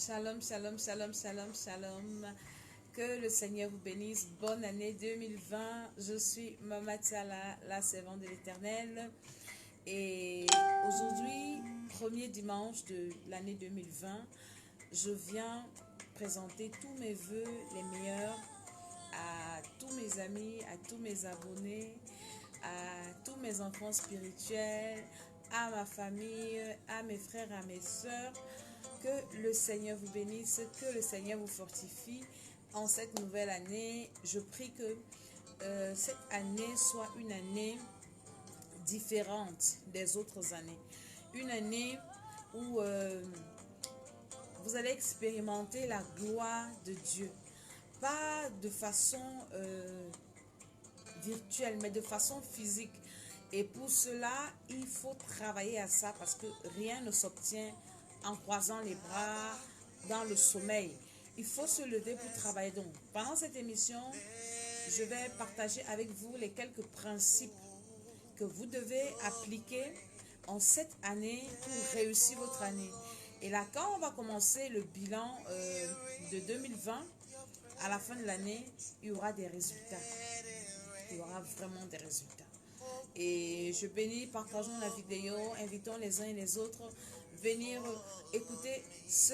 Shalom, shalom, shalom, shalom, shalom. Que le Seigneur vous bénisse. Bonne année 2020. Je suis Mama Tiala, la servante de l'Éternel. Et aujourd'hui, premier dimanche de l'année 2020, je viens présenter tous mes vœux les meilleurs à tous mes amis, à tous mes abonnés, à tous mes enfants spirituels, à ma famille, à mes frères, à mes sœurs. Que le Seigneur vous bénisse, que le Seigneur vous fortifie en cette nouvelle année. Je prie que cette année soit une année différente des autres années. Une année où vous allez expérimenter la gloire de Dieu. Pas de façon virtuelle, mais de façon physique. Et pour cela, il faut travailler à ça parce que rien ne s'obtient en croisant les bras dans le sommeil. Il faut se lever pour travailler. Donc, pendant cette émission, je vais partager avec vous les quelques principes que vous devez appliquer en cette année pour réussir votre année. Et là, quand on va commencer le bilan de 2020, à la fin de l'année, il y aura des résultats. Il y aura vraiment des résultats. Et je bénis, partageons la vidéo, invitons les uns et les autres à venir écouter ce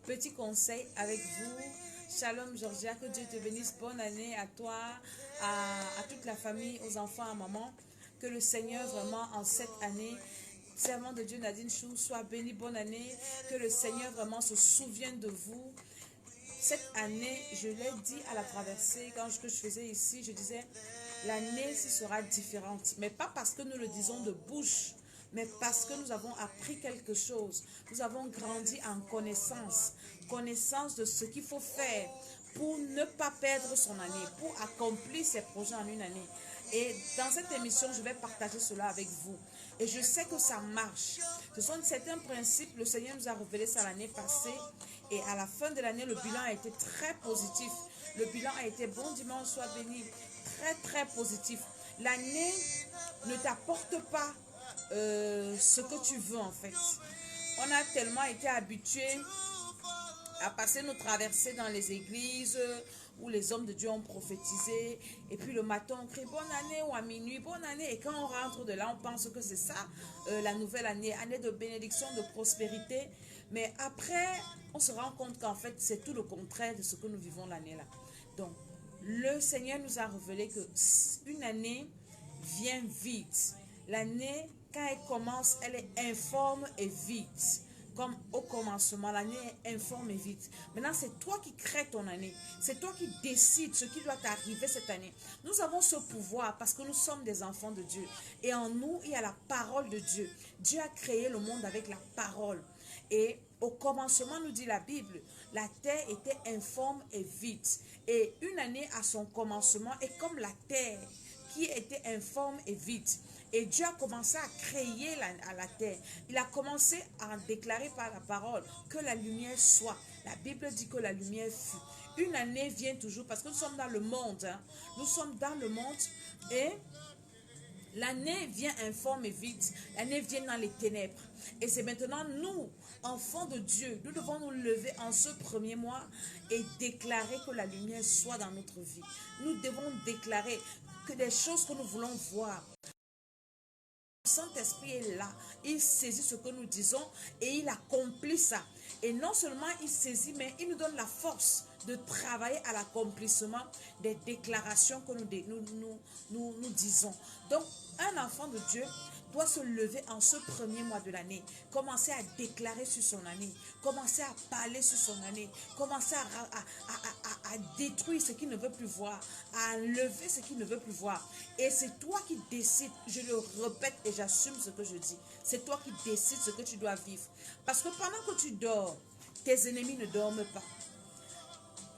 petit conseil avec vous. Shalom Georgia, que Dieu te bénisse, bonne année à toi, à toute la famille, aux enfants, à maman. Que le Seigneur vraiment en cette année, servant de Dieu Nadine Chou, soit béni, bonne année. Que le Seigneur vraiment se souvienne de vous. Cette année, je l'ai dit à la traversée, quand je faisais ici, je disais, l'année sera différente. Mais pas parce que nous le disons de bouche, mais parce que nous avons appris quelque chose. Nous avons grandi en connaissance. Connaissance de ce qu'il faut faire pour ne pas perdre son année, pour accomplir ses projets en une année. Et dans cette émission, je vais partager cela avec vous. Et je sais que ça marche. Ce sont certains principes, le Seigneur nous a révélé ça l'année passée. Et à la fin de l'année, le bilan a été très positif. Le bilan a été bon dimanche, soit béni. Très, très positif. L'année ne t'apporte pas ce que tu veux en fait. On a tellement été habitués à passer nos traversées dans les églises où les hommes de Dieu ont prophétisé. Et puis le matin, on crie bonne année ou à minuit, bonne année. Et quand on rentre de là, on pense que c'est ça, la nouvelle année, année de bénédiction, de prospérité. Mais après, on se rend compte qu'en fait, c'est tout le contraire de ce que nous vivons l'année là. Donc, le Seigneur nous a révélé que une année vient vite. L'année, quand elle commence, elle est informe et vite. Comme au commencement, l'année est informe et vite. Maintenant, c'est toi qui crées ton année. C'est toi qui décides ce qui doit t'arriver cette année. Nous avons ce pouvoir parce que nous sommes des enfants de Dieu. Et en nous, il y a la parole de Dieu. Dieu a créé le monde avec la parole. Et au commencement, nous dit la Bible, la terre était informe et vide. Et une année à son commencement est comme la terre qui était informe et vide. Et Dieu a commencé à créer la terre. Il a commencé à déclarer par la parole que la lumière soit. La Bible dit que la lumière fut. Une année vient toujours parce que nous sommes dans le monde. Hein. Nous sommes dans le monde et l'année vient informe et vide. L'année vient dans les ténèbres. Et c'est maintenant nous, enfants de Dieu, nous devons nous lever en ce premier mois et déclarer que la lumière soit dans notre vie. Nous devons déclarer que des choses que nous voulons voir. Le Saint-Esprit est là. Il saisit ce que nous disons et il accomplit ça. Et non seulement il saisit, mais il nous donne la force de travailler à l'accomplissement des déclarations que nous disons. Donc, un enfant de Dieu doit se lever en ce premier mois de l'année, commencer à déclarer sur son année, commencer à parler sur son année, commencer à détruire ce qu'il ne veut plus voir, à enlever ce qu'il ne veut plus voir. Et c'est toi qui décides, je le répète et j'assume ce que je dis, c'est toi qui décides ce que tu dois vivre. Parce que pendant que tu dors, tes ennemis ne dorment pas.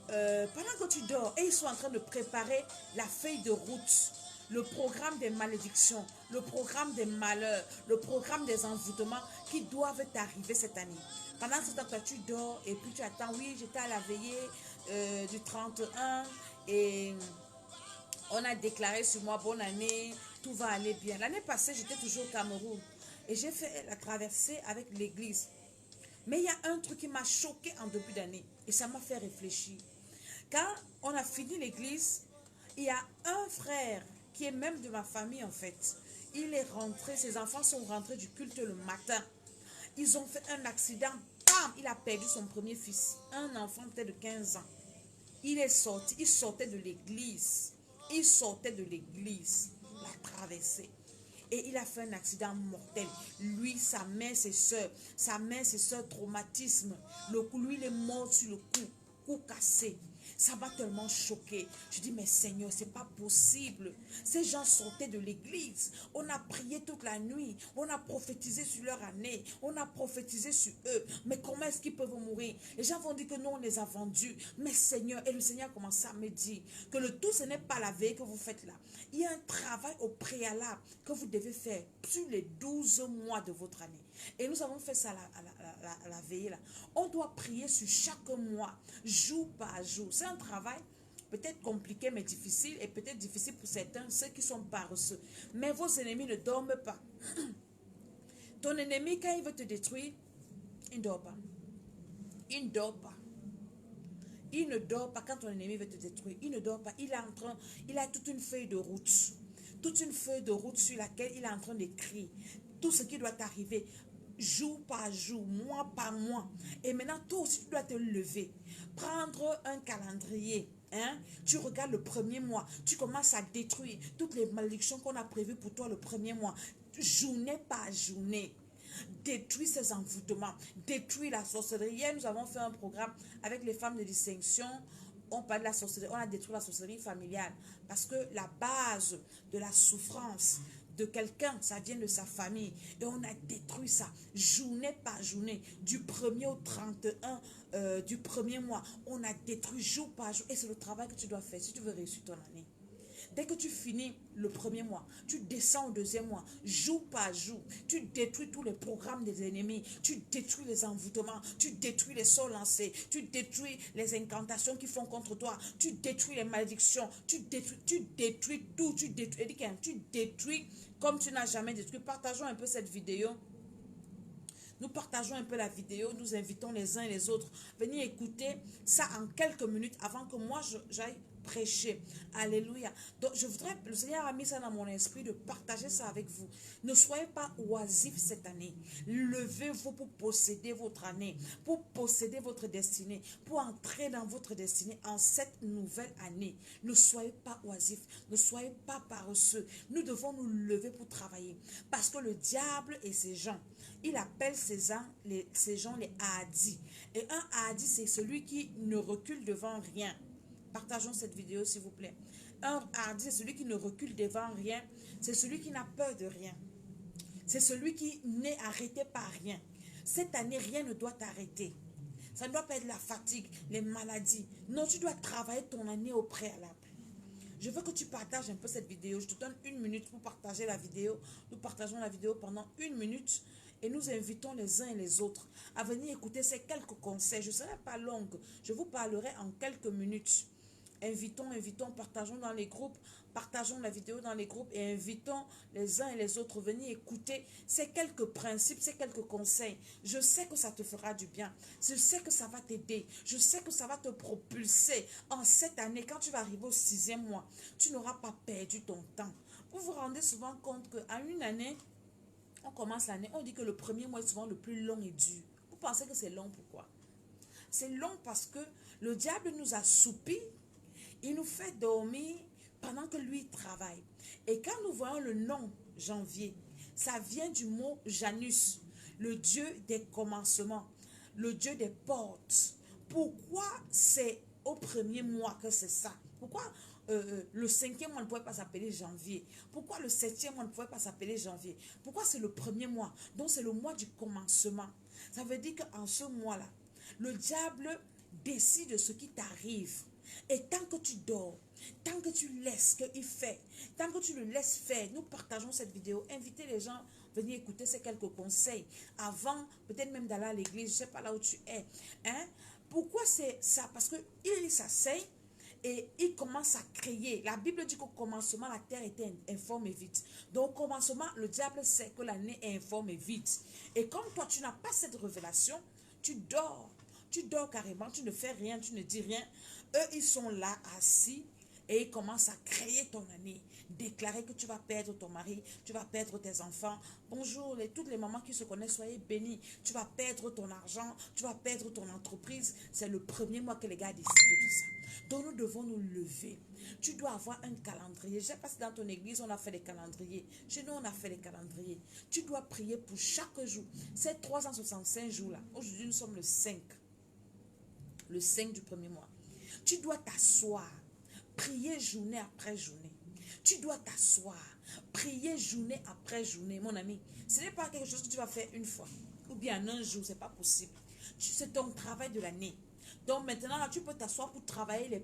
Pendant que tu dors, et ils sont en train de préparer la feuille de route, le programme des malédictions, le programme des malheurs, le programme des envoûtements qui doivent t'arriver cette année. Pendant ce temps, toi, tu dors et puis tu attends. Oui, j'étais à la veillée du 31 et on a déclaré sur moi bonne année, tout va aller bien. L'année passée, j'étais toujours au Cameroun et j'ai fait la traversée avec l'église. Mais il y a un truc qui m'a choqué en début d'année. Et ça m'a fait réfléchir. Quand on a fini l'église, il y a un frère qui est même de ma famille en fait. Il est rentré, ses enfants sont rentrés du culte le matin. Ils ont fait un accident. Bam! Il a perdu son premier fils. Un enfant peut-être de 15 ans. Il est sorti, il sortait de l'église. Il sortait de l'église. Il a traversé. Et il a fait un accident mortel. Lui, sa mère, ses soeurs. Sa mère, ses soeurs, traumatisme. Le coup, lui, il est mort sur le coup cassé. Ça m'a tellement choqué. Je dis, mais Seigneur, c'est pas possible. Ces gens sortaient de l'église. On a prié toute la nuit. On a prophétisé sur leur année. On a prophétisé sur eux. Mais comment est-ce qu'ils peuvent mourir? Les gens vont dire que nous, on les a vendus. Mais Seigneur, et le Seigneur commence à me dire que le tout, ce n'est pas la veille que vous faites là. Il y a un travail au préalable que vous devez faire sur les 12 mois de votre année. Et nous avons fait ça à la veille là. On doit prier sur chaque mois, jour par jour. C'est un travail peut-être compliqué mais difficile, et peut-être difficile pour certains, ceux qui sont paresseux. Mais vos ennemis ne dorment pas. Ton ennemi, quand il veut te détruire, il ne dort pas. Il ne dort pas. Il ne dort pas quand ton ennemi veut te détruire. Il ne dort pas. Il a toute une feuille de route. Toute une feuille de route sur laquelle il est en train d'écrire tout ce qui doit arriver. Jour par jour, mois par mois. Et maintenant, toi aussi, tu dois te lever. Prendre un calendrier. Hein? Tu regardes le premier mois. Tu commences à détruire toutes les malédictions qu'on a prévues pour toi le premier mois. Journée par journée. Détruire ces envoûtements. Détruire la sorcellerie. Hier, nous avons fait un programme avec les femmes de distinction. On parle de la sorcellerie. On a détruit la sorcellerie familiale. Parce que la base de la souffrance de quelqu'un, ça vient de sa famille. Et on a détruit ça, journée par journée, du 1er au 31 du premier mois. On a détruit jour par jour. Et c'est le travail que tu dois faire si tu veux réussir ton année. Dès que tu finis le premier mois, tu descends au deuxième mois, jour par jour. Tu détruis tous les programmes des ennemis. Tu détruis les envoûtements. Tu détruis les sorts lancés. Tu détruis les incantations qui font contre toi. Tu détruis les malédictions. Tu détruis tout. Tu détruis comme tu n'as jamais détruit. Partageons un peu cette vidéo. Nous partageons un peu la vidéo. Nous invitons les uns et les autres. Venez écouter ça en quelques minutes avant que moi j'aille prêcher. Alléluia. Donc, je voudrais, le Seigneur a mis ça dans mon esprit de partager ça avec vous. Ne soyez pas oisifs cette année. Levez-vous pour posséder votre année, pour posséder votre destinée, pour entrer dans votre destinée en cette nouvelle année. Ne soyez pas oisifs, ne soyez pas paresseux. Nous devons nous lever pour travailler. Parce que le diable et ses gens, il appelle ces gens les hardis. Et un hardi, c'est celui qui ne recule devant rien. Partageons cette vidéo s'il vous plaît. Un hardi, c'est celui qui ne recule devant rien. C'est celui qui n'a peur de rien. C'est celui qui n'est arrêté par rien. Cette année, rien ne doit t'arrêter. Ça ne doit pas être la fatigue, les maladies. Non, tu dois travailler ton année au préalable. Je veux que tu partages un peu cette vidéo. Je te donne 1 minute pour partager la vidéo. Nous partageons la vidéo pendant 1 minute. Et nous invitons les uns et les autres à venir écouter ces quelques conseils. Je ne serai pas longue. Je vous parlerai en quelques minutes. Invitons, partageons dans les groupes, partageons la vidéo dans les groupes et invitons les uns et les autres à venir écouter ces quelques principes, ces quelques conseils. Je sais que ça te fera du bien. Je sais que ça va t'aider. Je sais que ça va te propulser en cette année. Quand tu vas arriver au 6e mois, tu n'auras pas perdu ton temps. Vous vous rendez souvent compte qu'à une année, on commence l'année, on dit que le premier mois est souvent le plus long et dur. Vous pensez que c'est long, pourquoi? C'est long parce que le diable nous assoupit. Il nous fait dormir pendant que lui travaille. Et quand nous voyons le nom janvier, ça vient du mot Janus, le dieu des commencements, le dieu des portes. Pourquoi c'est au premier mois que c'est ça? Pourquoi le 5e mois ne pouvait pas s'appeler janvier? Pourquoi le 7e mois ne pouvait pas s'appeler janvier? Pourquoi c'est le premier mois? Donc c'est le mois du commencement. Ça veut dire qu'en ce mois-là, le diable décide de ce qui t'arrive. Et tant que tu dors, tant que tu laisses qu'il fait, tant que tu le laisses faire, nous partageons cette vidéo. Invitez les gens à venir écouter ces quelques conseils avant, peut-être même d'aller à l'église, je ne sais pas là où tu es. Hein? Pourquoi c'est ça? Parce qu'il s'asseye et il commence à créer. La Bible dit qu'au commencement, la terre était informe et vide. Donc au commencement, le diable sait que l'année est informe et vide. Et comme toi, tu n'as pas cette révélation, Tu dors. Tu dors carrément, tu ne fais rien, tu ne dis rien. Eux, ils sont là, assis, et ils commencent à créer ton année. Déclarer que tu vas perdre ton mari, tu vas perdre tes enfants. Bonjour, toutes les mamans qui se connaissent, soyez bénies. Tu vas perdre ton argent, tu vas perdre ton entreprise. C'est le premier mois que les gars décident de ça. Donc nous devons nous lever. Tu dois avoir un calendrier. Je ne sais pas si dans ton église on a fait des calendriers. Chez nous on a fait des calendriers. Tu dois prier pour chaque jour. Ces 365 jours-là. Aujourd'hui nous sommes le 5. Le 5 du premier mois. Tu dois t'asseoir. Prier journée après journée. Tu dois t'asseoir. Prier journée après journée. Mon ami, ce n'est pas quelque chose que tu vas faire une fois. Ou bien un jour, ce n'est pas possible. C'est ton travail de l'année. Donc maintenant, là, tu peux t'asseoir pour travailler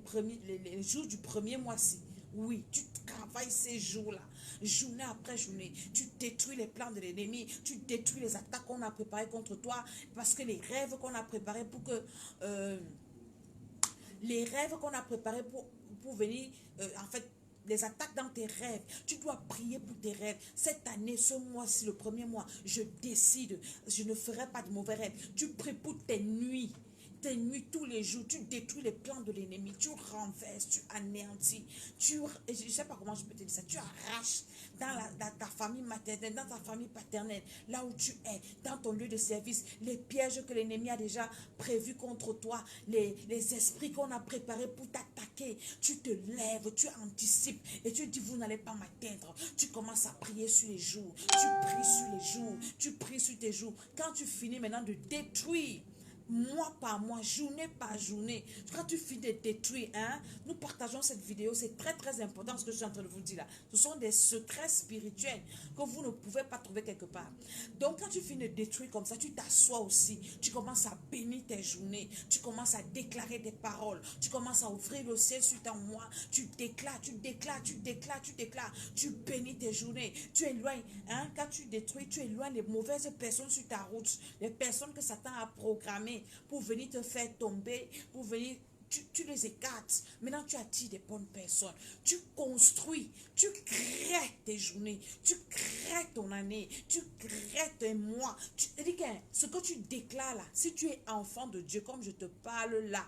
les jours du premier mois-ci. Oui, tu travailles ces jours-là, journée après journée. Tu détruis les plans de l'ennemi, tu détruis les attaques qu'on a préparées contre toi, parce que les rêves qu'on a préparés pour que... les rêves qu'on a préparés pour venir, en fait, les attaques dans tes rêves. Tu dois prier pour tes rêves. Cette année, ce mois-ci, le premier mois, je décide, je ne ferai pas de mauvais rêves. Tu pries pour tes nuits. Tes nuits tous les jours, tu détruis les plans de l'ennemi, tu renverses, tu anéantis, je ne sais pas comment je peux te dire ça, tu arraches dans ta famille maternelle, dans ta famille paternelle, là où tu es, dans ton lieu de service, les pièges que l'ennemi a déjà prévus contre toi, les esprits qu'on a préparés pour t'attaquer, tu te lèves, tu anticipes et tu dis vous n'allez pas m'atteindre. Tu commences à prier sur les jours, tu pries sur les jours, tu pries sur tes jours. Quand tu finis maintenant de détruire, mois par mois, journée par journée, quand tu finis de détruire, nous partageons cette vidéo, c'est très très important ce que je suis en train de vous dire là. Ce sont des secrets spirituels que vous ne pouvez pas trouver quelque part. Donc quand tu finis de détruire comme ça, tu t'assois aussi, tu commences à bénir tes journées, tu commences à déclarer des paroles, tu commences à ouvrir le ciel sur ton mois, tu déclares, tu bénis tes journées, tu éloignes, quand tu détruis, tu éloignes les mauvaises personnes sur ta route, les personnes que Satan a programmées pour venir te faire tomber, pour venir, tu les écartes. Maintenant, tu attires des bonnes personnes. Tu construis, tu crées tes journées, tu crées ton année, tu crées tes mois. C'est-à-dire que ce que tu déclares là, si tu es enfant de Dieu, comme je te parle là,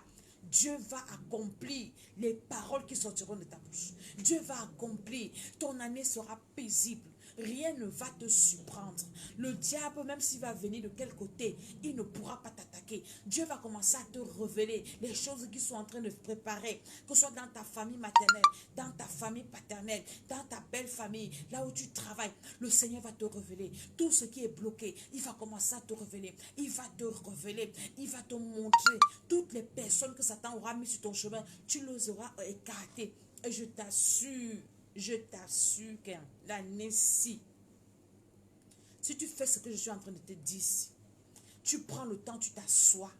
Dieu va accomplir les paroles qui sortiront de ta bouche. Dieu va accomplir. Ton année sera paisible. Rien ne va te surprendre. Le diable, même s'il va venir de quel côté, il ne pourra pas t'attaquer. Dieu va commencer à te révéler les choses qui sont en train de se préparer, que ce soit dans ta famille maternelle, dans ta famille paternelle, dans ta belle famille, là où tu travailles. Le Seigneur va te révéler tout ce qui est bloqué. Il va commencer à te révéler. Il va te révéler. Il va te montrer toutes les personnes que Satan aura mis sur ton chemin. Tu les auras écartées. Et je t'assure que l'année-ci, si tu fais ce que je suis en train de te dire, tu prends le temps, tu t'assois,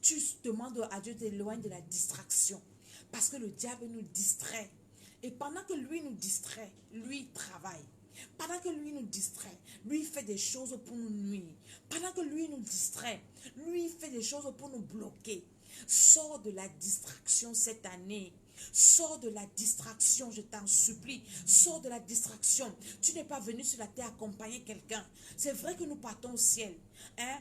tu demandes à Dieu d'éloigner de la distraction, parce que le diable nous distrait. Et pendant que lui nous distrait, lui travaille. Pendant que lui nous distrait, lui fait des choses pour nous nuire. Pendant que lui nous distrait, lui fait des choses pour nous bloquer. Sors de la distraction cette année. Sors de la distraction, je t'en supplie. Sors de la distraction. Tu n'es pas venu sur la terre accompagner quelqu'un. C'est vrai que nous partons au ciel.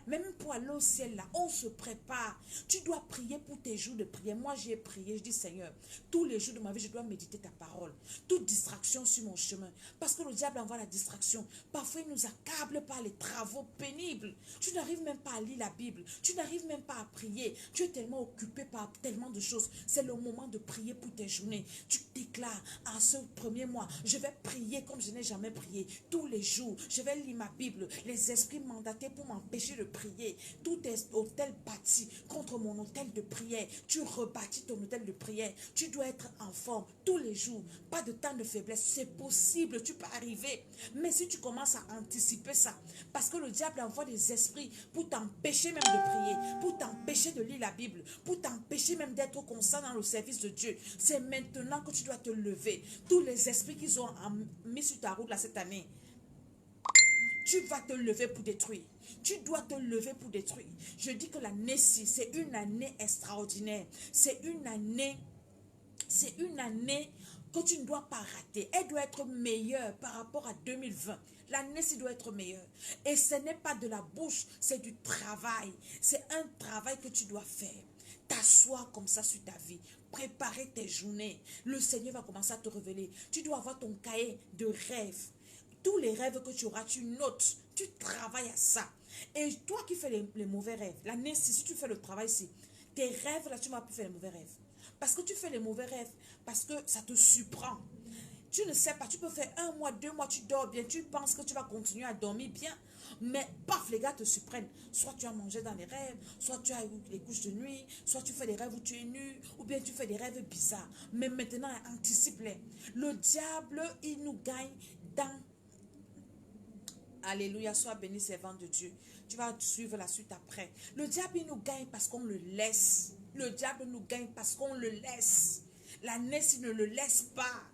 Même pour aller au ciel, là, on se prépare. Tu dois prier pour tes jours de prière. Moi, j'ai prié. Je dis, Seigneur, tous les jours de ma vie, je dois méditer ta parole. Toute distraction sur mon chemin. Parce que le diable envoie la distraction. Parfois, il nous accable par les travaux pénibles. Tu n'arrives même pas à lire la Bible. Tu n'arrives même pas à prier. Tu es tellement occupé par tellement de choses. C'est le moment de prier pour tes journées. Tu déclares, en ce premier mois, je vais prier comme je n'ai jamais prié. Tous les jours, je vais lire ma Bible. Les esprits mandatés pour m'empêcher de prier. Tout est hôtel bâti contre mon hôtel de prière. Tu rebâtis ton hôtel de prière. Tu dois être en forme tous les jours. Pas de temps de faiblesse. C'est possible, tu peux arriver. Mais si tu commences à anticiper ça, parce que le diable envoie des esprits pour t'empêcher même de prier, pour t'empêcher de lire la Bible, pour t'empêcher même d'être constant dans le service de Dieu. C'est maintenant que tu dois te lever. Tous les esprits qu'ils ont mis sur ta route là cette année, tu vas te lever pour détruire. Tu dois te lever pour détruire. Je dis que l'année-ci, c'est une année extraordinaire. C'est une année que tu ne dois pas rater. Elle doit être meilleure par rapport à 2020. L'année-ci doit être meilleure. Et ce n'est pas de la bouche, c'est du travail. C'est un travail que tu dois faire. T'asseoir comme ça sur ta vie. Préparer tes journées. Le Seigneur va commencer à te révéler. Tu dois avoir ton cahier de rêves. Tous les rêves que tu auras, tu notes. Tu travailles à ça. Et toi qui fais les mauvais rêves, l'année-ci, si tu fais le travail ici, tes rêves là, tu ne vas plus faire les mauvais rêves. Parce que tu fais les mauvais rêves, parce que ça te surprend. Tu ne sais pas, tu peux faire 1 mois, 2 mois, tu dors bien, tu penses que tu vas continuer à dormir bien, mais paf, les gars te surprennent. Soit tu as mangé dans les rêves, soit tu as eu les couches de nuit, soit tu fais des rêves où tu es nu, ou bien tu fais des rêves bizarres. Mais maintenant, anticipe-les. Le diable, il nous gagne dans... Alléluia, sois béni, servant de Dieu. Tu vas suivre la suite après. Le diable, il nous gagne parce qu'on le laisse. Le diable nous gagne parce qu'on le laisse. L'année, s'il ne le laisse pas.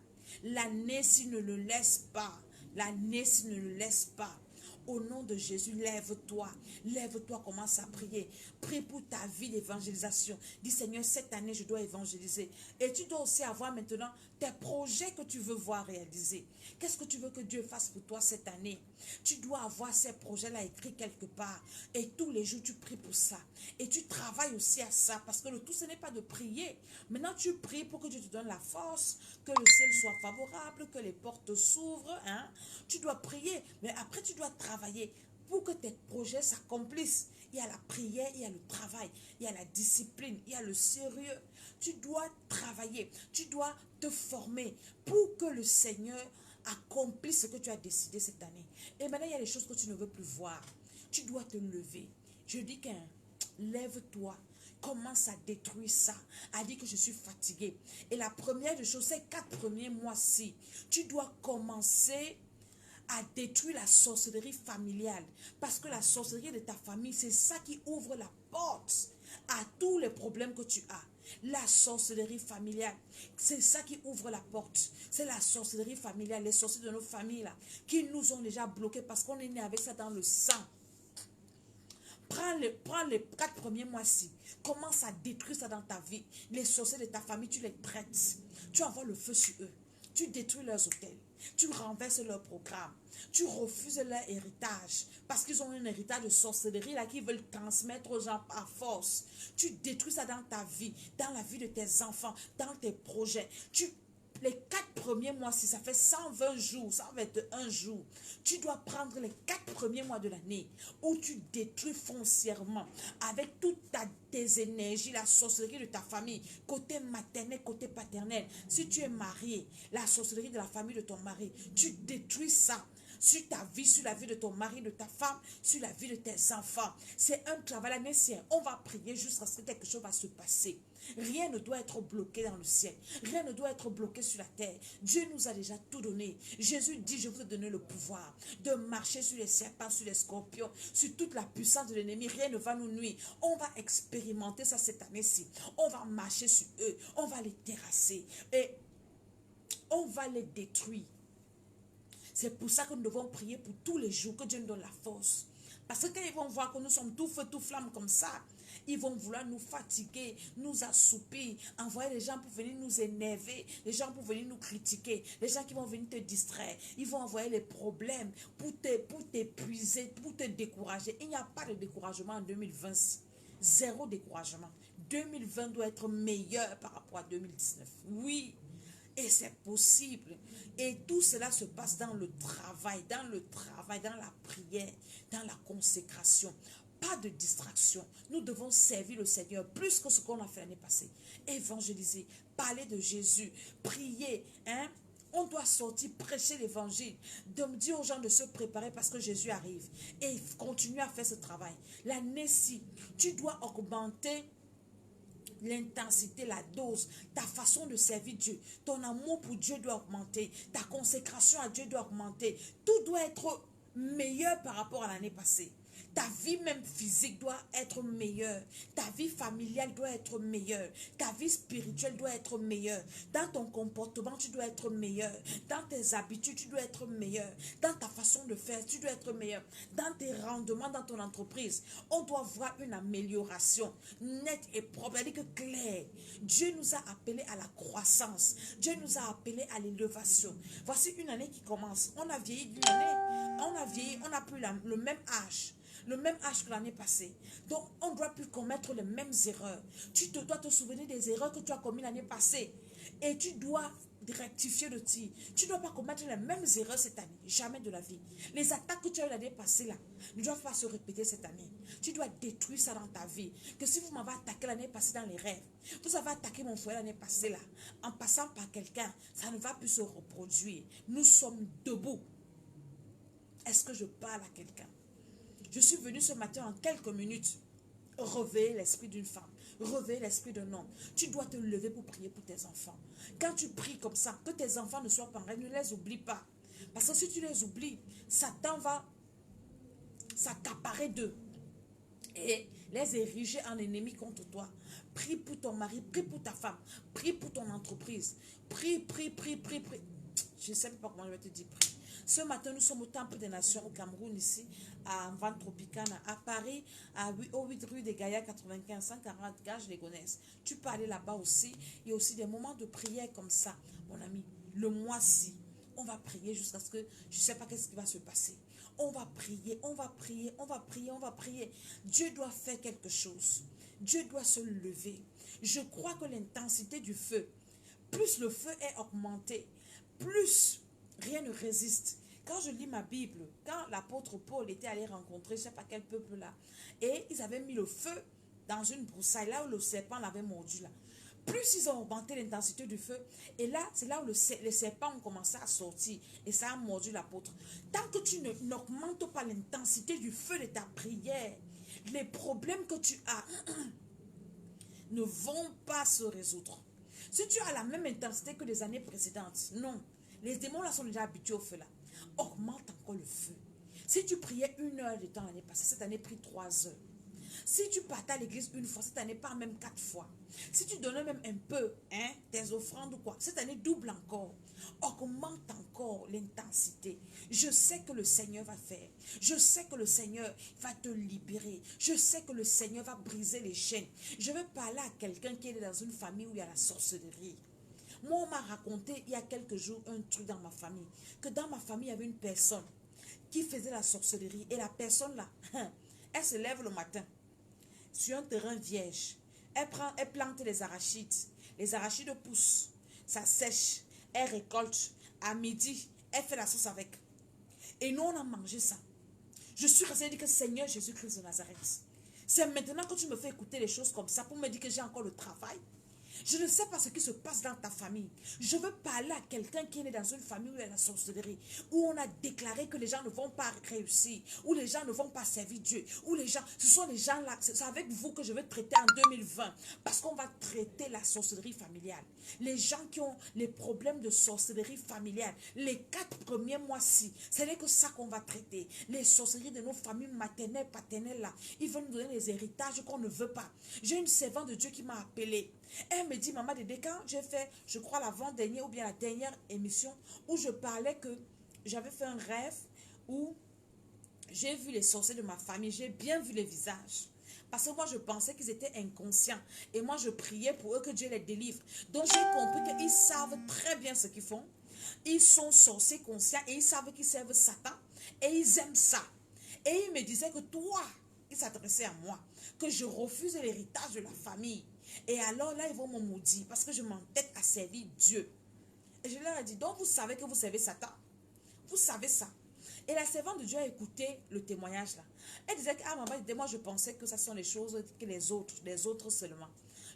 L'année, s'il ne le laisse pas. L'année, s'il ne le laisse pas. Au nom de Jésus, lève-toi. Lève-toi, commence à prier. Prie pour ta vie d'évangélisation. Dis, Seigneur, cette année, je dois évangéliser. Et tu dois aussi avoir maintenant tes projets que tu veux voir réalisés. Qu'est-ce que tu veux que Dieu fasse pour toi cette année? Tu dois avoir ces projets-là écrits quelque part. Et tous les jours, tu pries pour ça. Et tu travailles aussi à ça. Parce que le tout, ce n'est pas de prier. Maintenant, tu pries pour que Dieu te donne la force, que le ciel soit favorable, que les portes s'ouvrent. Hein? Tu dois prier. Mais après, tu dois travailler pour que tes projets s'accomplissent. Il y a la prière, il y a le travail, il y a la discipline, il y a le sérieux. Tu dois travailler, tu dois te former pour que le Seigneur accomplisse ce que tu as décidé cette année. Et maintenant, il y a des choses que tu ne veux plus voir. Tu dois te lever. Je dis qu'un, lève-toi. Commence à détruire ça. À dire que je suis fatigué. Et la première des choses, ces 4 premiers mois-ci, tu dois commencer à détruire la sorcellerie familiale. Parce que la sorcellerie de ta famille, c'est ça qui ouvre la porte à tous les problèmes que tu as. La sorcellerie familiale, c'est ça qui ouvre la porte. C'est la sorcellerie familiale, les sorciers de nos familles là, qui nous ont déjà bloqués parce qu'on est né avec ça dans le sang. Prends les 4 premiers mois-ci. Commence à détruire ça dans ta vie. Les sorciers de ta famille, tu les traites. Tu envoies le feu sur eux. Tu détruis leurs hôtels. Tu renverses leurs programmes. Tu refuses leur héritage. Parce qu'ils ont un héritage de sorcellerie là qu'ils veulent transmettre aux gens par force. Tu détruis ça dans ta vie, dans la vie de tes enfants, dans tes projets. Les 4 premiers mois, si ça fait 120 jours, 121 jours, tu dois prendre les 4 premiers mois de l'année où tu détruis foncièrement avec toutes tes énergies, la sorcellerie de ta famille, côté maternel, côté paternel. Si tu es marié, la sorcellerie de la famille de ton mari, tu détruis ça sur ta vie, sur la vie de ton mari, de ta femme, sur la vie de tes enfants. C'est un travail ancien. On va prier jusqu'à ce que quelque chose va se passer. Rien ne doit être bloqué dans le ciel. Rien ne doit être bloqué sur la terre. Dieu nous a déjà tout donné. Jésus dit, je vous ai donné le pouvoir de marcher sur les serpents, sur les scorpions, sur toute la puissance de l'ennemi. Rien ne va nous nuire. On va expérimenter ça cette année-ci. On va marcher sur eux. On va les terrasser. Et on va les détruire. C'est pour ça que nous devons prier pour tous les jours, que Dieu nous donne la force. Parce que quand ils vont voir que nous sommes tout feu, tout flamme comme ça, ils vont vouloir nous fatiguer, nous assoupir, envoyer les gens pour venir nous énerver, les gens pour venir nous critiquer, les gens qui vont venir te distraire. Ils vont envoyer les problèmes pour t'épuiser, pour te décourager. Il n'y a pas de découragement en 2020. Zéro découragement. 2020 doit être meilleur par rapport à 2019. Oui. Et c'est possible. Et tout cela se passe dans le travail, dans la prière, dans la consécration. Pas de distraction. Nous devons servir le Seigneur plus que ce qu'on a fait l'année passée. Évangéliser, parler de Jésus, prier. Hein? On doit sortir, prêcher l'évangile, de dire aux gens de se préparer parce que Jésus arrive. Et continuer à faire ce travail. L'année-ci, tu dois augmenter l'intensité, la dose, ta façon de servir Dieu, ton amour pour Dieu doit augmenter, ta consécration à Dieu doit augmenter. Tout doit être meilleur par rapport à l'année passée. Ta vie même physique doit être meilleure. Ta vie familiale doit être meilleure. Ta vie spirituelle doit être meilleure. Dans ton comportement, tu dois être meilleur. Dans tes habitudes, tu dois être meilleur. Dans ta façon de faire, tu dois être meilleur. Dans tes rendements, dans ton entreprise, on doit voir une amélioration nette et propre. C'est-à-dire que clair. Dieu nous a appelés à la croissance. Dieu nous a appelés à l'élévation. Voici une année qui commence. On a vieilli d'une année. On a vieilli, on n'a plus le même âge. Le même âge que l'année passée. Donc, on ne doit plus commettre les mêmes erreurs. Tu dois te souvenir des erreurs que tu as commises l'année passée. Et tu dois rectifier le tir. Tu ne dois pas commettre les mêmes erreurs cette année. Jamais de la vie. Les attaques que tu as eues l'année passée là, ne doivent pas se répéter cette année. Tu dois détruire ça dans ta vie. Que si vous m'avez attaqué l'année passée dans les rêves, vous avez attaqué mon frère l'année passée là, en passant par quelqu'un, ça ne va plus se reproduire. Nous sommes debout. Est-ce que je parle à quelqu'un? Je suis venu ce matin en quelques minutes réveiller l'esprit d'une femme, réveiller l'esprit d'un homme. Tu dois te lever pour prier pour tes enfants. Quand tu pries comme ça, que tes enfants ne soient pas en rêve, ne les oublie pas. Parce que si tu les oublies, Satan va s'accaparer d'eux et les ériger en ennemis contre toi. Prie pour ton mari, prie pour ta femme, prie pour ton entreprise. Prie. Je ne sais pas comment je vais te dire prie. Ce matin, nous sommes au Temple des Nations au Cameroun, ici, à Van Tropicana, à Paris, au 8 rue des Gaillards, 95, 140 Gage les Gonesse. Tu peux aller là-bas aussi. Il y a aussi des moments de prière comme ça, mon ami. Le mois-ci, on va prier jusqu'à ce que je ne sais pas qu'est-ce qui va se passer. On va prier, on va prier, on va prier, on va prier. Dieu doit faire quelque chose. Dieu doit se lever. Je crois que l'intensité du feu, plus le feu est augmenté, plus rien ne résiste. Quand je lis ma Bible, quand l'apôtre Paul était allé rencontrer, je ne sais pas quel peuple là, et ils avaient mis le feu dans une broussaille, là où le serpent l'avait mordu là. Plus ils ont augmenté l'intensité du feu, et là, c'est là où les serpents ont commencé à sortir, et ça a mordu l'apôtre. Tant que tu n'augmentes pas l'intensité du feu de ta prière, les problèmes que tu as ne vont pas se résoudre. Si tu as la même intensité que les années précédentes, non. Les démons là sont déjà habitués au feu là. Augmente encore le feu. Si tu priais 1 heure de temps l'année passée, cette année prie 3 heures. Si tu partais à l'église une fois, cette année pas même 4 fois. Si tu donnais même un peu, tes offrandes ou quoi, cette année double encore. Augmente encore l'intensité. Je sais que le Seigneur va faire. Je sais que le Seigneur va te libérer. Je sais que le Seigneur va briser les chaînes. Je vais parler à quelqu'un qui est dans une famille où il y a la sorcellerie. Moi, on m'a raconté il y a quelques jours un truc dans ma famille. Que dans ma famille, il y avait une personne qui faisait la sorcellerie. Et la personne là, elle se lève le matin sur un terrain vierge. Elle plante les arachides. Les arachides poussent. Ça sèche. Elle récolte. À midi, elle fait la sauce avec. Et nous, on a mangé ça. Je suis restée dire que Seigneur Jésus-Christ de Nazareth, c'est maintenant que tu me fais écouter les choses comme ça pour me dire que j'ai encore le travail. Je ne sais pas ce qui se passe dans ta famille. Je veux parler à quelqu'un qui est né dans une famille où il y a la sorcellerie, où on a déclaré que les gens ne vont pas réussir, où les gens ne vont pas servir Dieu, où les gens, ce sont les gens là, c'est avec vous que je vais traiter en 2020, parce qu'on va traiter la sorcellerie familiale. Les gens qui ont les problèmes de sorcellerie familiale, les 4 premiers mois-ci, ce n'est que ça qu'on va traiter. Les sorcelleries de nos familles maternelles, paternelles là, ils vont nous donner les héritages qu'on ne veut pas. J'ai une servante de Dieu qui m'a appelée. Elle me dit, maman Dédé, quand j'ai fait, je crois l'avant-dernière ou bien la dernière émission où je parlais que j'avais fait un rêve où j'ai vu les sorciers de ma famille, j'ai bien vu les visages. Parce que moi, je pensais qu'ils étaient inconscients. Et moi, je priais pour eux que Dieu les délivre. Donc, j'ai compris qu'ils savent très bien ce qu'ils font. Ils sont sorciers conscients et ils savent qu'ils servent Satan. Et ils aiment ça. Et ils me disaient que toi, ils s'adressaient à moi, que je refuse l'héritage de la famille. Et alors là, ils vont me maudire parce que je m'entête à servir Dieu. Et je leur ai dit, donc vous savez que vous servez Satan? Vous savez ça? Et la servante de Dieu a écouté le témoignage là. Elle disait que, ah maman, moi je pensais que ça sont les choses que les autres seulement.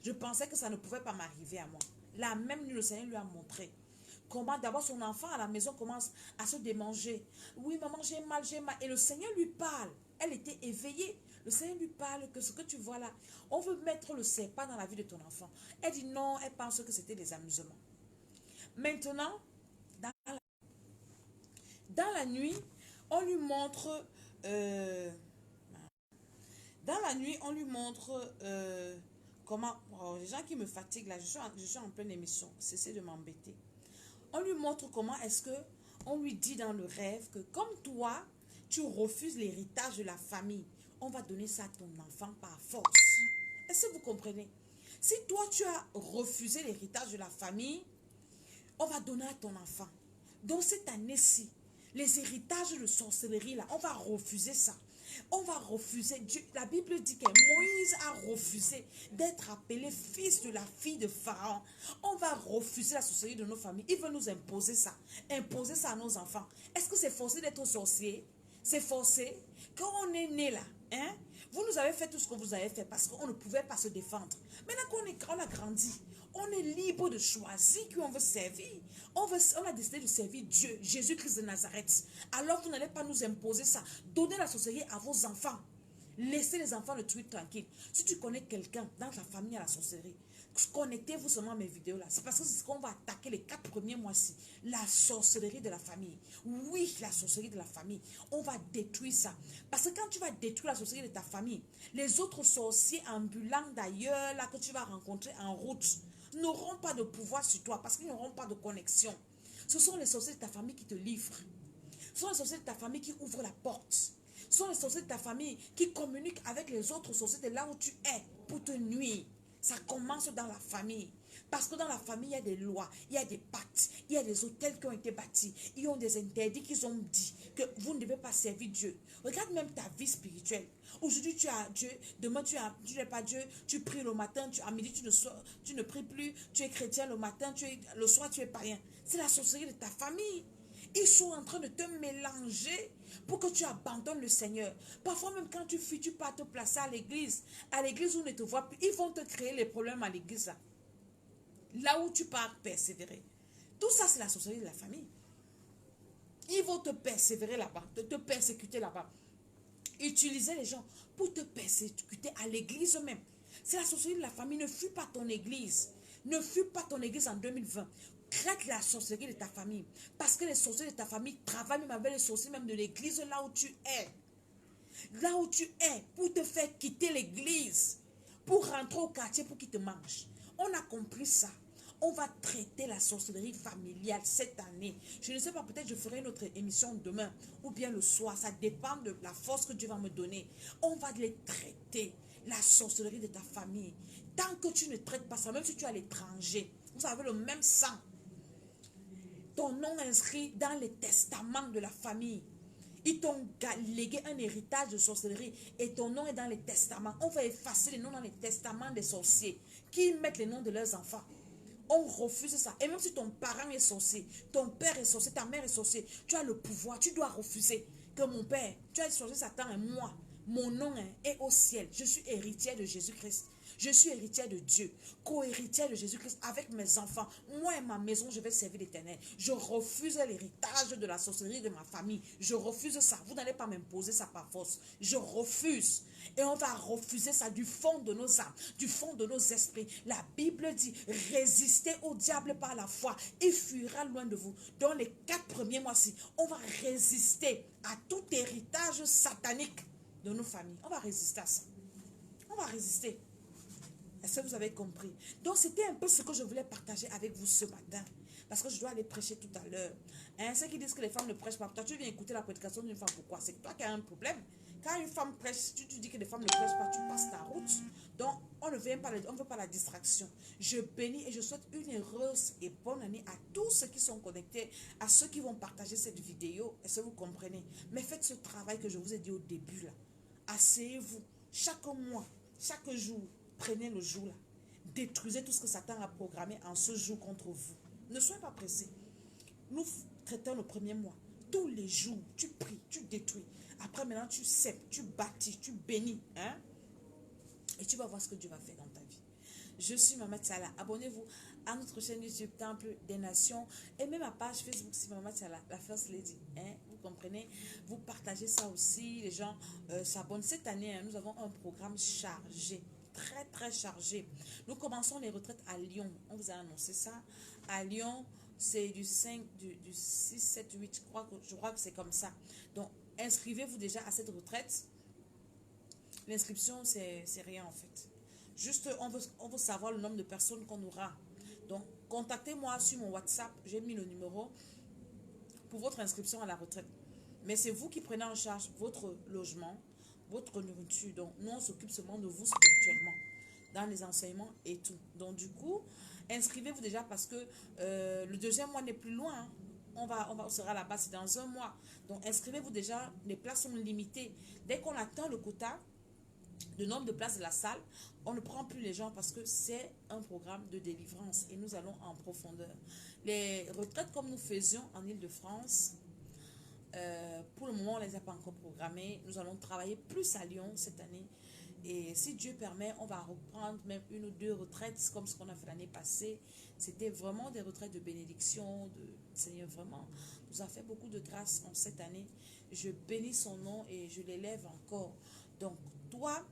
Je pensais que ça ne pouvait pas m'arriver à moi. La même nuit, le Seigneur lui a montré comment d'abord son enfant à la maison commence à se démanger. Oui, maman, j'ai mal, j'ai mal. Et le Seigneur lui parle. Elle était éveillée. Le Seigneur lui parle que ce que tu vois là, on veut mettre le serpent dans la vie de ton enfant. Elle dit non, elle pense que c'était des amusements. Maintenant, dans la nuit, on lui montre Dans la nuit, on lui montre comment... Oh, les gens qui me fatiguent là, je suis en pleine émission. Cessez de m'embêter. On lui montre comment est-ce que on lui dit dans le rêve que comme toi, tu refuses l'héritage de la famille, on va donner ça à ton enfant par force. Est-ce que vous comprenez? Si toi, tu as refusé l'héritage de la famille, on va donner à ton enfant. Donc cette année-ci, les héritages de sorcellerie, là, on va refuser ça. On va refuser. Dieu, la Bible dit que Moïse a refusé d'être appelé fils de la fille de Pharaon. On va refuser la sorcellerie de nos familles. Il veut nous imposer ça. Imposer ça à nos enfants. Est-ce que c'est forcé d'être sorcier? C'est forcé. Quand on est né là, hein, vous nous avez fait tout ce que vous avez fait parce qu'on ne pouvait pas se défendre. Maintenant qu'on a grandi, on est libre de choisir qui on veut servir. On a décidé de servir Dieu, Jésus-Christ de Nazareth. Alors vous n'allez pas nous imposer ça. Donnez la sorcellerie à vos enfants. Laissez les enfants le truc tranquille. Si tu connais quelqu'un dans ta famille à la sorcellerie, connectez-vous seulement à mes vidéos là. C'est parce que c'est ce qu'on va attaquer les 4 premiers mois-ci. La sorcellerie de la famille. Oui, la sorcellerie de la famille. On va détruire ça. Parce que quand tu vas détruire la sorcellerie de ta famille, les autres sorciers ambulants d'ailleurs, là, que tu vas rencontrer en route, n'auront pas de pouvoir sur toi parce qu'ils n'auront pas de connexion. Ce sont les sorciers de ta famille qui te livrent. Ce sont les sorciers de ta famille qui ouvrent la porte. Ce sont les sorciers de ta famille qui communiquent avec les autres sorciers de là où tu es pour te nuire. Ça commence dans la famille. Parce que dans la famille, il y a des lois, il y a des pactes, il y a des hôtels qui ont été bâtis. Ils ont des interdits qu'ils ont dit que vous ne devez pas servir Dieu. Regarde même ta vie spirituelle. Aujourd'hui, tu as Dieu. Demain, tu n'es pas Dieu. Tu pries le matin. À midi, tu ne pries plus. Tu es chrétien le matin. Le soir, tu es païen. C'est la sorcellerie de ta famille. Ils sont en train de te mélanger pour que tu abandonnes le Seigneur. Parfois même quand tu fuis, tu pars te placer à l'église. À l'église où on ne te voit plus. Ils vont te créer les problèmes à l'église. Là où tu pars persévérer. Tout ça, c'est la sorcellerie de la famille. Ils vont te persévérer là-bas, te persécuter là-bas. Utiliser les gens pour te persécuter à l'église même. C'est la sorcellerie de la famille. Ne fuis pas ton église. Ne fuis pas ton église en 2020. Crête la sorcellerie de ta famille. Parce que les sorciers de ta famille travaillent même avec les sorciers même de l'église là où tu es. Là où tu es, pour te faire quitter l'église. Pour rentrer au quartier pour qu'ils te mangent. On a compris ça. On va traiter la sorcellerie familiale cette année. Je ne sais pas, peut-être je ferai une autre émission demain ou bien le soir. Ça dépend de la force que Dieu va me donner. On va les traiter. La sorcellerie de ta famille. Tant que tu ne traites pas ça, même si tu es à l'étranger, vous avez le même sang. Ton nom inscrit dans les testaments de la famille. Ils t'ont légué un héritage de sorcellerie et ton nom est dans les testaments. On va effacer les noms dans les testaments des sorciers qui mettent les noms de leurs enfants. On refuse ça. Et même si ton parent est sorcier, ton père est sorcier, ta mère est sorcier, tu as le pouvoir, tu dois refuser que mon père, tu as sorcier Satan et moi, mon nom est au ciel. Je suis héritière de Jésus-Christ. Je suis héritière de Dieu, co-héritière de Jésus-Christ avec mes enfants. Moi et ma maison, je vais servir l'Éternel. Je refuse l'héritage de la sorcellerie de ma famille. Je refuse ça. Vous n'allez pas m'imposer ça par force. Je refuse. Et on va refuser ça du fond de nos âmes, du fond de nos esprits. La Bible dit, résistez au diable par la foi. Il fuira loin de vous. Dans les 4 premiers mois-ci, on va résister à tout héritage satanique de nos familles. On va résister à ça. On va résister. Est-ce que vous avez compris? Donc, c'était un peu ce que je voulais partager avec vous ce matin. Parce que je dois aller prêcher tout à l'heure. Hein, ceux qui disent que les femmes ne prêchent pas. Toi, tu viens écouter la prédication d'une femme. Pourquoi? C'est toi qui as un problème. Quand une femme prêche, tu dis que les femmes ne prêchent pas, tu passes ta route. Donc, on ne veut pas la distraction. Je bénis et je souhaite une heureuse et bonne année à tous ceux qui sont connectés, à ceux qui vont partager cette vidéo. Est-ce que vous comprenez? Mais faites ce travail que je vous ai dit au début là. Asseyez-vous chaque mois, chaque jour. Prenez le jour là. Détruisez tout ce que Satan a programmé en ce jour contre vous. Ne soyez pas pressés. Nous traitons le premier mois. Tous les jours, tu pries, tu détruis. Après, maintenant, tu sèmes, tu bâtis, tu bénis. Hein? Et tu vas voir ce que Dieu va faire dans ta vie. Je suis Maman Tsala. Abonnez-vous à notre chaîne YouTube Temple des Nations. Et même ma page Facebook, c'est Maman Tsala, la First Lady. Hein? Vous comprenez? Vous partagez ça aussi. Les gens s'abonnent. Cette année, hein, nous avons un programme chargé. Très très chargé. Nous commençons les retraites à Lyon. On vous a annoncé ça. À Lyon, c'est du 6, 7, 8. Je crois que c'est comme ça. Donc, inscrivez-vous déjà à cette retraite. L'inscription, c'est rien en fait. Juste, on veut savoir le nombre de personnes qu'on aura. Donc, contactez-moi sur mon WhatsApp. J'ai mis le numéro pour votre inscription à la retraite. Mais c'est vous qui prenez en charge votre logement, votre nourriture. Donc, nous, on s'occupe seulement de vous spirituellement, dans les enseignements et tout. Donc, du coup, inscrivez-vous déjà parce que le deuxième mois n'est plus loin. Hein. On sera là-bas, c'est dans un mois. Donc, inscrivez-vous déjà. Les places sont limitées. Dès qu'on atteint le quota, le nombre de places de la salle, on ne prend plus les gens parce que c'est un programme de délivrance et nous allons en profondeur. Les retraites comme nous faisions en Île-de-France, pour le moment, on ne les a pas encore programmées. Nous allons travailler plus à Lyon cette année. Et si Dieu permet, on va reprendre même une ou deux retraites comme ce qu'on a fait l'année passée. C'était vraiment des retraites de bénédiction. Le Seigneur vraiment nous a fait beaucoup de grâce en cette année. Je bénis son nom et je l'élève encore. Donc, toi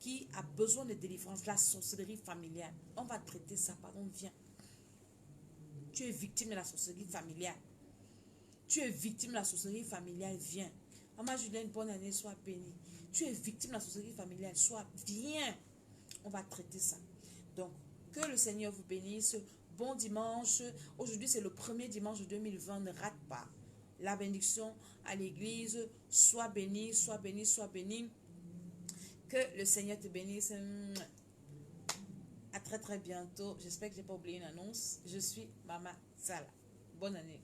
qui as besoin de délivrance, la sorcellerie familiale, on va traiter ça. Pardon, viens. Tu es victime de la sorcellerie familiale. Tu es victime de la sorcellerie familiale, viens. Maman Julienne, bonne année, sois bénie. Tu es victime de la sorcellerie familiale, sois, viens. On va traiter ça. Donc, que le Seigneur vous bénisse. Bon dimanche. Aujourd'hui, c'est le premier dimanche de 2020. Ne rate pas la bénédiction à l'église. Sois béni, sois béni, sois béni. Que le Seigneur te bénisse. À très très bientôt. J'espère que je n'ai pas oublié une annonce. Je suis Maman Sala. Bonne année.